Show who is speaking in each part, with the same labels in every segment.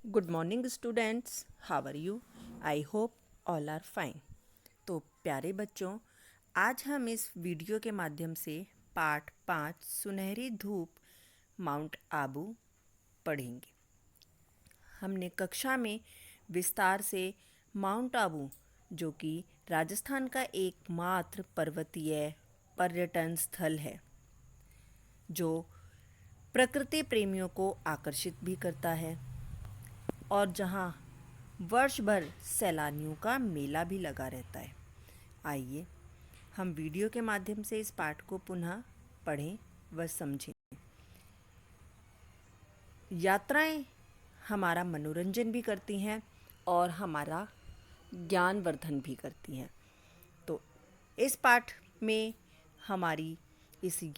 Speaker 1: Good morning students, how are you? I hope all are fine. तो प्यारे बच्चों, आज हम इस वीडियो के माध्यम से पाठ 5 सुनहरी धूप माउंट आबू पढ़ेंगे। हमने कक्षा में विस्तार से माउंट आबू, जो कि राजस्थान का एकमात्र पर्वतीय पर्यटन स्थल है, जो प्रकृति प्रेमियों को आकर्षित भी करता है और जहाँ वर्ष भर सैलानियों का मेला भी लगा रहता है। आइए हम वीडियो के माध्यम से इस पाठ को पुनः पढ़ें व समझें। यात्राएं हमारा मनोरंजन भी करती हैं और हमारा ज्ञानवर्धन भी करती हैं। तो इस पाठ में हमारी इसी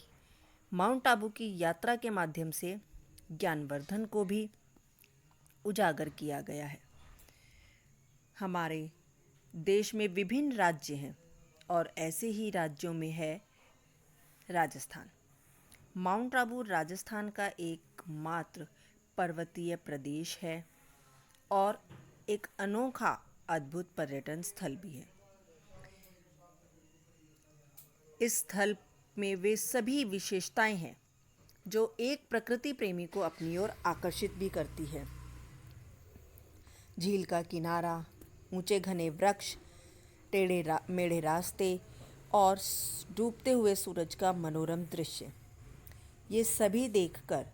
Speaker 1: माउंट आबू की यात्रा के माध्यम से ज्ञानवर्धन को भी उजागर किया गया है। हमारे देश में विभिन्न राज्य हैं और ऐसे ही राज्यों में है राजस्थान। माउंट आबू राजस्थान का एकमात्र पर्वतीय प्रदेश है और एक अनोखा अद्भुत पर्यटन स्थल भी है। इस स्थल में वे सभी विशेषताएं हैं जो एक प्रकृति प्रेमी को अपनी ओर आकर्षित भी करती है। झील का किनारा, ऊंचे घने वृक्ष, टेढ़े मेढ़े रास्ते और डूबते हुए सूरज का मनोरम दृश्य, ये सभी देखकर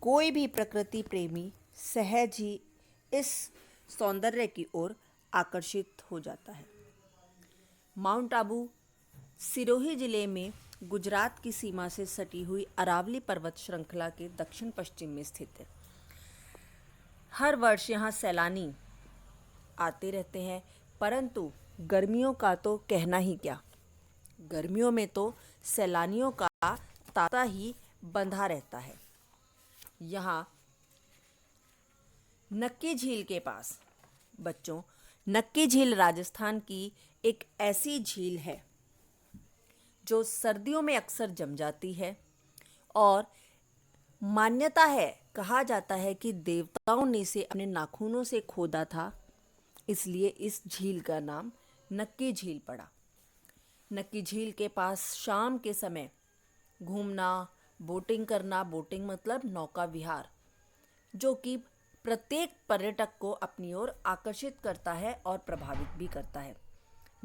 Speaker 1: कोई भी प्रकृति प्रेमी सहज ही इस सौंदर्य की ओर आकर्षित हो जाता है। माउंट आबू सिरोही जिले में गुजरात की सीमा से सटी हुई अरावली पर्वत श्रृंखला के दक्षिण पश्चिम में स्थित है। हर वर्ष यहाँ सैलानी आते रहते हैं, परंतु गर्मियों का तो कहना ही क्या। गर्मियों में तो सैलानियों का तांता ही बंधा रहता है। यहाँ नक्की झील के पास, बच्चों, नक्की झील राजस्थान की एक ऐसी झील है जो सर्दियों में अक्सर जम जाती है और मान्यता है, कहा जाता है कि देवताओं ने इसे अपने नाखूनों से खोदा था, इसलिए इस झील का नाम नक्की झील पड़ा। नक्की झील के पास शाम के समय घूमना, बोटिंग करना, बोटिंग मतलब नौका विहार, जो कि प्रत्येक पर्यटक को अपनी ओर आकर्षित करता है और प्रभावित भी करता है।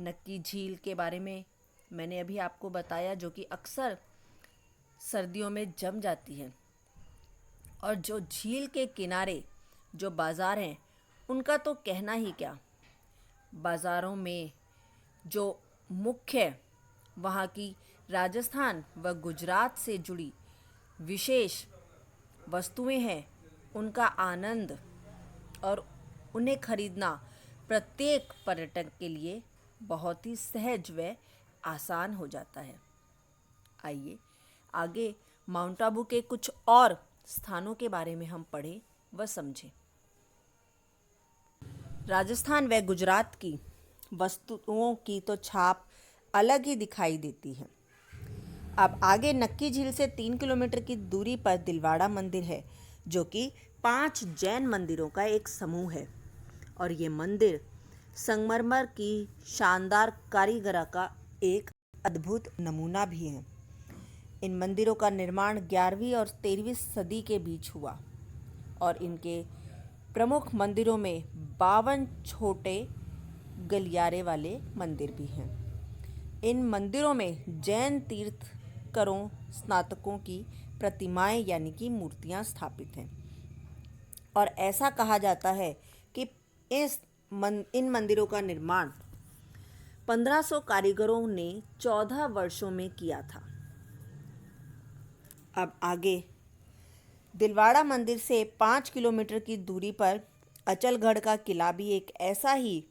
Speaker 1: नक्की झील के बारे में मैंने अभी आपको बताया, जो कि अक्सर सर्दियों में जम जाती है। और जो झील के किनारे जो बाज़ार हैं, उनका तो कहना ही क्या। बाज़ारों में जो मुख्य वहाँ की राजस्थान व गुजरात से जुड़ी विशेष वस्तुएं हैं, उनका आनंद और उन्हें खरीदना प्रत्येक पर्यटक के लिए बहुत ही सहज व आसान हो जाता है। आइए आगे माउंट आबू के कुछ और स्थानों के बारे में हम पढ़ें व समझें। राजस्थान व गुजरात की वस्तुओं की तो छाप अलग ही दिखाई देती है। अब आगे नक्की झील से 3 किलोमीटर की दूरी पर दिलवाड़ा मंदिर है, जो कि 5 जैन मंदिरों का एक समूह है और ये मंदिर संगमरमर की शानदार कारीगरी का एक अद्भुत नमूना भी है। इन मंदिरों का निर्माण 11वीं और 13वीं सदी के बीच हुआ और इनके प्रमुख मंदिरों में 52 छोटे गलियारे वाले मंदिर भी हैं। इन मंदिरों में जैन तीर्थंकरों, स्नातकों की प्रतिमाएं यानी कि मूर्तियां स्थापित हैं और ऐसा कहा जाता है कि इन मंदिरों का निर्माण 1500 कारीगरों ने 14 वर्षों में किया था। अब आगे दिलवाड़ा मंदिर से 5 किलोमीटर की दूरी पर अचलगढ़ का किला भी एक ऐसा ही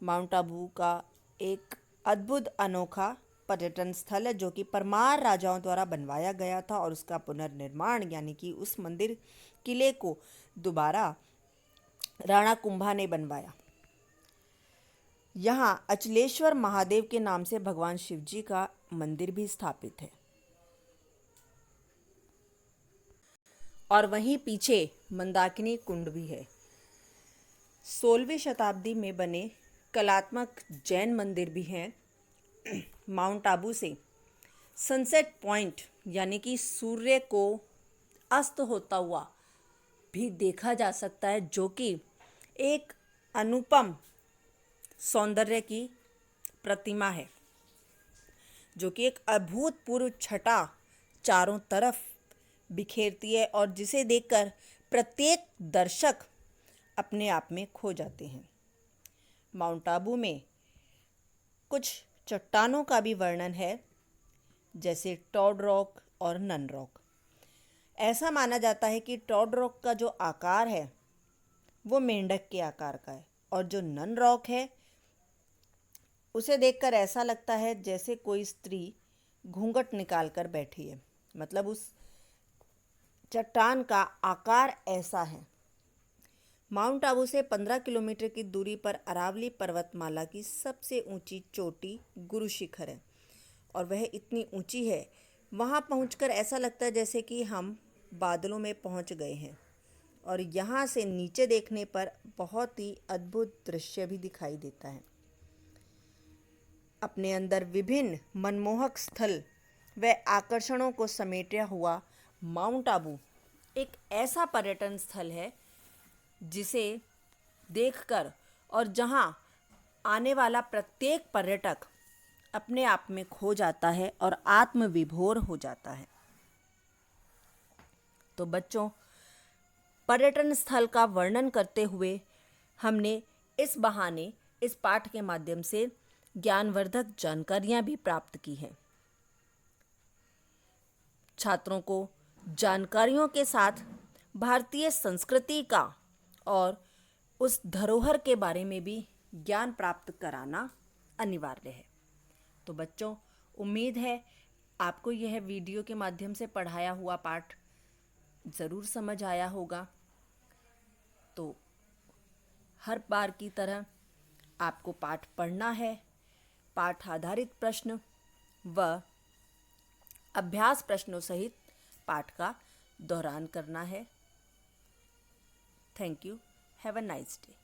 Speaker 1: माउंट आबू का एक अद्भुत अनोखा पर्यटन स्थल है, जो कि परमार राजाओं द्वारा बनवाया गया था और उसका पुनर्निर्माण यानी कि उस मंदिर किले को दोबारा राणा कुंभा ने बनवाया। यहाँ अचलेश्वर महादेव के नाम से भगवान शिवजी का मंदिर भी स्थापित है और वहीं पीछे मंदाकिनी कुंड भी है। 16वीं शताब्दी में बने कलात्मक जैन मंदिर भी हैं। माउंट आबू से सनसेट पॉइंट यानी कि सूर्य को अस्त होता हुआ भी देखा जा सकता है, जो कि एक अनुपम सौंदर्य की प्रतिमा है, जो कि एक अभूतपूर्व छटा चारों तरफ बिखेरती है और जिसे देखकर प्रत्येक दर्शक अपने आप में खो जाते हैं। माउंट आबू में कुछ चट्टानों का भी वर्णन है, जैसे टॉड रॉक और नन रॉक। ऐसा माना जाता है कि टॉड रॉक का जो आकार है वो मेंढक के आकार का है और जो नन रॉक है उसे देखकर ऐसा लगता है जैसे कोई स्त्री घूंघट निकाल कर बैठी है। मतलब उस चट्टान का आकार ऐसा है। माउंट आबू से 15 किलोमीटर की दूरी पर अरावली पर्वतमाला की सबसे ऊंची चोटी गुरु शिखर है और वह इतनी ऊंची है, वहां पहुंचकर ऐसा लगता है जैसे कि हम बादलों में पहुंच गए हैं और यहाँ से नीचे देखने पर बहुत ही अद्भुत दृश्य भी दिखाई देता है। अपने अंदर विभिन्न मनमोहक स्थल व आकर्षणों को समेटा हुआ माउंट आबू एक ऐसा पर्यटन स्थल है जिसे देखकर और जहां आने वाला प्रत्येक पर्यटक अपने आप में खो जाता है और आत्मविभोर हो जाता है। तो बच्चों, पर्यटन स्थल का वर्णन करते हुए हमने इस बहाने इस पाठ के माध्यम से ज्ञानवर्धक जानकारियां भी प्राप्त की हैं। छात्रों को जानकारियों के साथ भारतीय संस्कृति का और उस धरोहर के बारे में भी ज्ञान प्राप्त कराना अनिवार्य है। तो बच्चों, उम्मीद है आपको यह वीडियो के माध्यम से पढ़ाया हुआ पाठ ज़रूर समझ आया होगा। तो हर बार की तरह आपको पाठ पढ़ना है, पाठ आधारित प्रश्न व अभ्यास प्रश्नों सहित पाठ का दोहरान करना है। Thank you. Have a nice day.